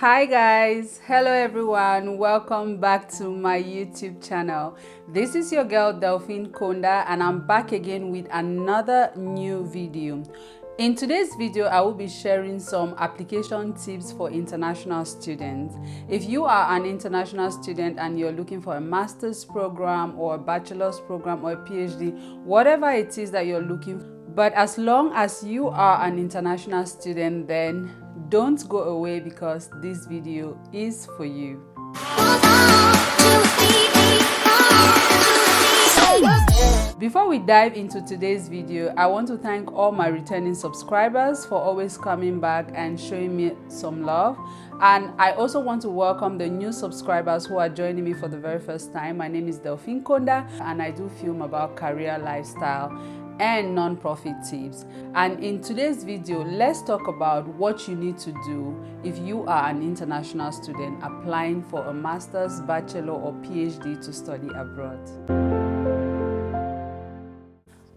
Hi guys, hello everyone, welcome back to my YouTube channel. This is your girl Delphine Konda and I'm back again with another new video. In today's video, I will be sharing some application tips for international students. If you are an international student and you're looking for a master's program or a bachelor's program or a PhD, whatever it is that you're looking for, but as long as you are an international student, then don't go away because this video is for you. Before we dive into today's video, I want to thank all my returning subscribers for always coming back and showing me some love. And I also want to welcome the new subscribers who are joining me for the very first time. My name is Delphine Konda and I do film about career, lifestyle, and non-profit tips. And in today's video, let's talk about what you need to do if you are an international student applying for a master's, bachelor, or PhD to study abroad.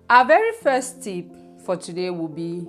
Our very first tip for today will be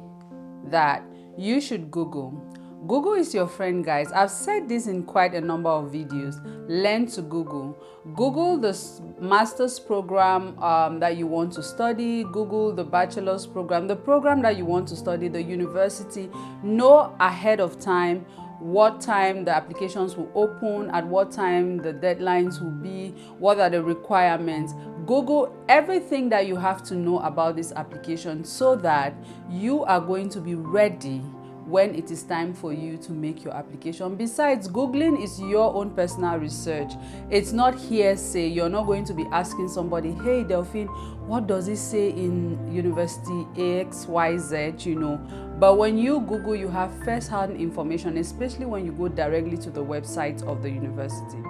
that you should Google. Google is your friend, guys. I've said this in quite a number of videos. Learn to Google. Google the master's program that you want to study. Google the bachelor's program, the program that you want to study, the university. Know ahead of time what time the applications will open, at what time the deadlines will be, what are the requirements. Google everything that you have to know about this application so that you are going to be ready when it is time for you to make your application. Besides, Googling is your own personal research. It's not hearsay. You're not going to be asking somebody, hey Delphine, what does it say in university XYZ, you know. But when you Google, you have first-hand information, especially when you go directly to the website of the university.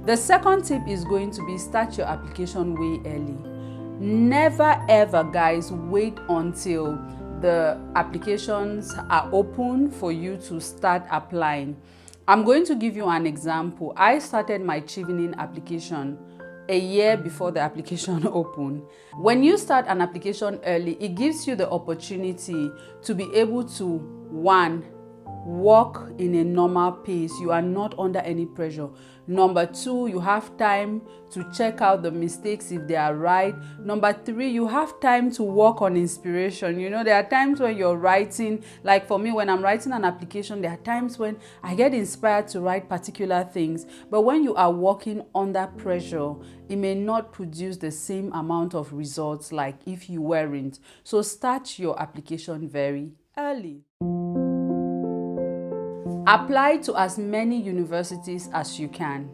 The second tip is going to be start your application way early. Never ever, guys, wait until the applications are open for you to start applying. I'm going to give you an example. I started my Chevening application a year before the application opened. When you start an application early, it gives you the opportunity to be able to, one, work in a normal pace. You are not under any pressure. Number two, you have time to check out the mistakes if they are right. Number three, you have time to work on inspiration. You know, there are times when you're writing, like for me, when I'm writing an application, there are times when I get inspired to write particular things. But when you are working under pressure, it may not produce the same amount of results like if you weren't. So start your application very early. Apply to as many universities as you can.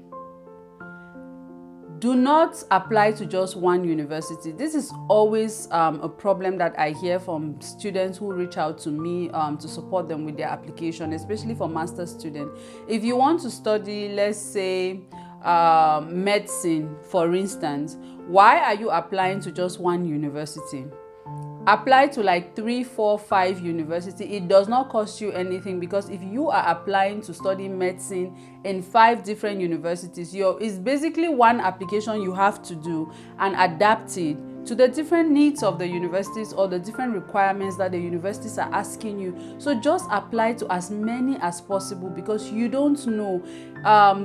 Do not apply to just one university. This is always a problem that I hear from students who reach out to me to support them with their application, especially for master's students. If you want to study, let's say, medicine, for instance, why are you applying to just one university? Apply to like 3, 4, 5 universities. It does not cost you anything because if you are applying to study medicine in 5 different universities, it's basically one application you have to do and adapt it to the different needs of the universities or the different requirements that the universities are asking you. So just apply to as many as possible because you don't know.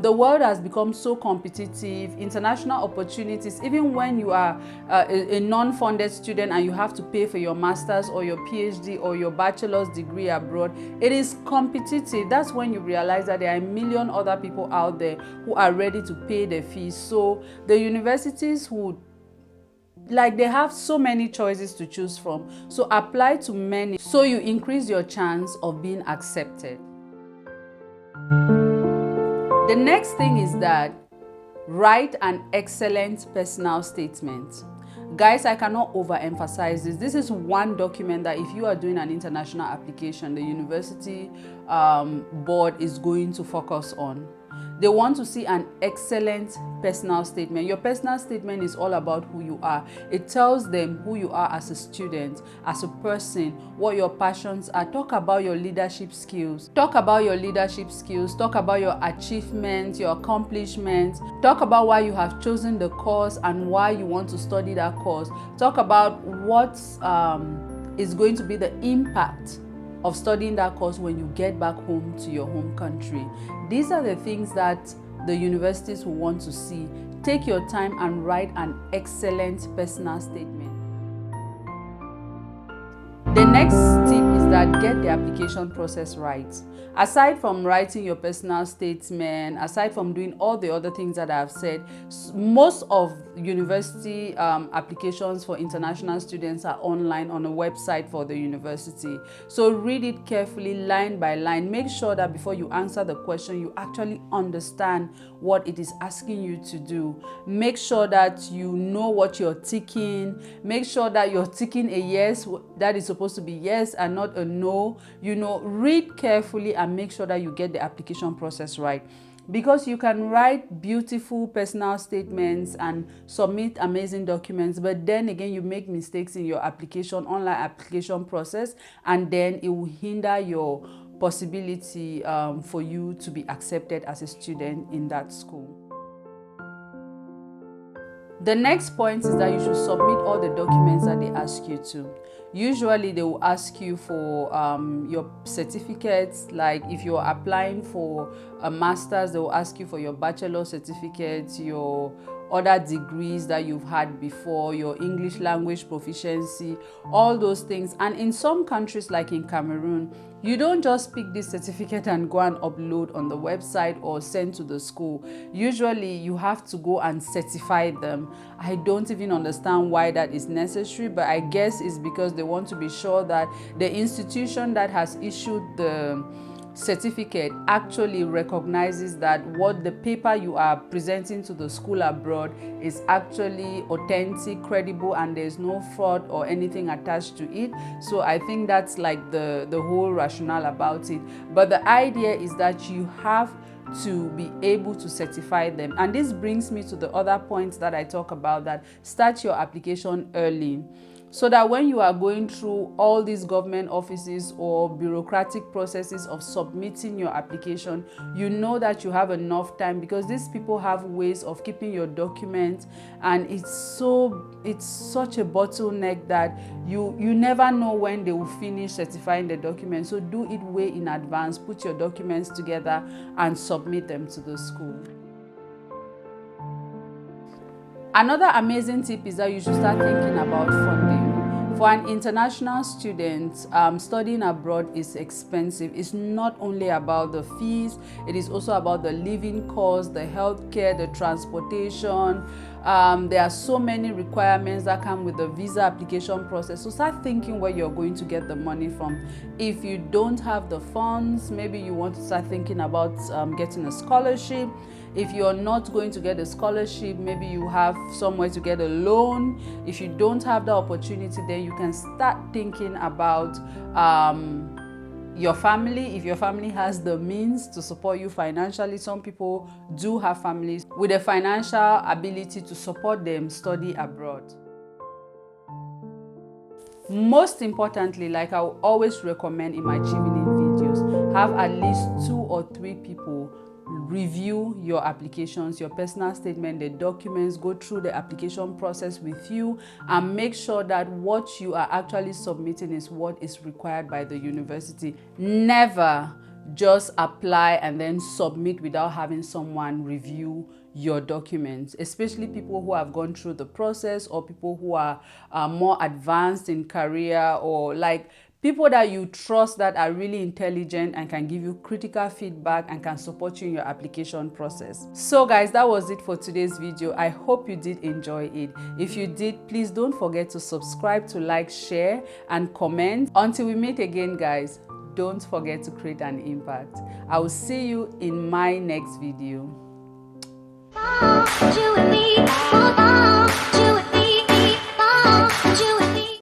The world has become so competitive. International opportunities, even when you are a non-funded student and you have to pay for your master's or your PhD or your bachelor's degree abroad, it is competitive. That's when you realize that there are a million other people out there who are ready to pay the fees. So the universities would they have so many choices to choose from. So apply to many so you increase your chance of being accepted. The next thing is that write an excellent personal statement. Guys, I cannot overemphasize this. This is one document that if you are doing an international application, the university board is going to focus on. They want to see an excellent personal statement. Your personal statement is all about who you are. It tells them who you are as a student, as a person, what your passions are. Talk about your leadership skills. Talk about your leadership skills. Talk about your achievements, your accomplishments. Talk about why you have chosen the course and why you want to study that course. Talk about what is going to be the impact of studying that course when you get back home to your home country. These are the things that the universities will want to see. Take your time and write an excellent personal statement. The next tip is that get the application process right. Aside from writing your personal statement, aside from doing all the other things that I've said, most of university applications for international students are online on a website for the university. So read it carefully, line by line. Make sure that before you answer the question, you actually understand what it is asking you to do. Make sure that you know what you're ticking. Make sure that you're ticking a yes that is supposed to be yes and not a no. Read carefully and make sure that you get the application process right. Because you can write beautiful personal statements and submit amazing documents, but then again you make mistakes in your online application process, and then it will hinder your possibility for you to be accepted as a student in that school. The next point is that you should submit all the documents that they ask you to. Usually they will ask you for your certificates. Like if you're applying for a master's, they will ask you for your bachelor certificate, your other degrees that you've had before, your English language proficiency, all those things. And in some countries like in Cameroon, you don't just pick this certificate and go and upload on the website or send to the school. Usually you have to go and certify them. I don't even understand why that is necessary, but I guess it's because they want to be sure that the institution that has issued the certificate actually recognizes that what the paper you are presenting to the school abroad is actually authentic, credible, and there's no fraud or anything attached to it. So I think that's like the whole rationale about it. But the idea is that you have to be able to certify them. And this brings me to the other points that I talk about, that start your application early, so that when you are going through all these government offices or bureaucratic processes of submitting your application, you know that you have enough time, because these people have ways of keeping your documents, and it's such a bottleneck that you never know when they will finish certifying the documents. So do it way in advance, put your documents together and submit them to the school. Another amazing tip is that you should start thinking about funding. For an international student, studying abroad is expensive. It's not only about the fees, it is also about the living costs, the healthcare, the transportation. There are so many requirements that come with the visa application process. So start thinking where you're going to get the money from. If you don't have the funds, maybe you want to start thinking about getting a scholarship. If you're not going to get a scholarship, maybe you have somewhere to get a loan. If you don't have the opportunity, then you can start thinking about your family. If your family has the means to support you financially, some people do have families with the financial ability to support them study abroad. Most importantly, like I always recommend in my Achieving videos, have at least 2 or 3 people review your applications, your personal statement, the documents, go through the application process with you, and make sure that what you are actually submitting is what is required by the university. Never just apply and then submit without having someone review your documents, especially people who have gone through the process, or people who are more advanced in career, or like people that you trust that are really intelligent and can give you critical feedback and can support you in your application process. So guys, that was it for today's video. I hope you did enjoy it. If you did, please don't forget to subscribe, to like, share, and comment. Until we meet again, guys, don't forget to create an impact. I will see you in my next video. You and me,